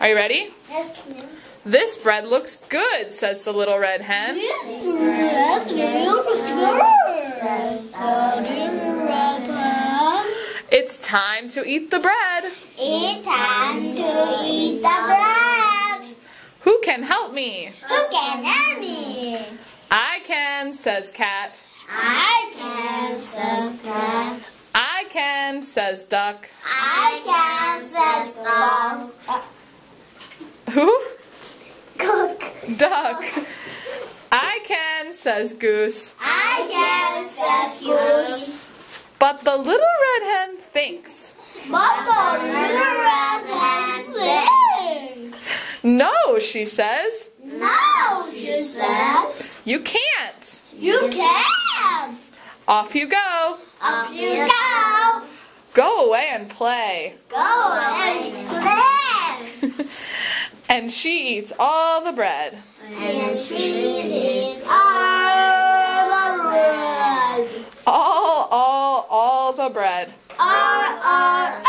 Are you ready? Yes, ma'am. This bread looks good, says the little red hen. Yes, looks good, says the little red hen. It's time to eat the bread. It's time to eat the bread. Who can help me? Who can help me? I can, says cat. I can, says cat. I can, says duck. I can, says dog. Who? Cook. Duck. I can, says goose. I can, says goose. But the little red hen thinks. But the little red hen thinks. No, she says. No, she says. You can't. You can. Off you go. Up you go. Go away and play. Go and play. And she eats all the bread. And she eats all the bread. All the bread. All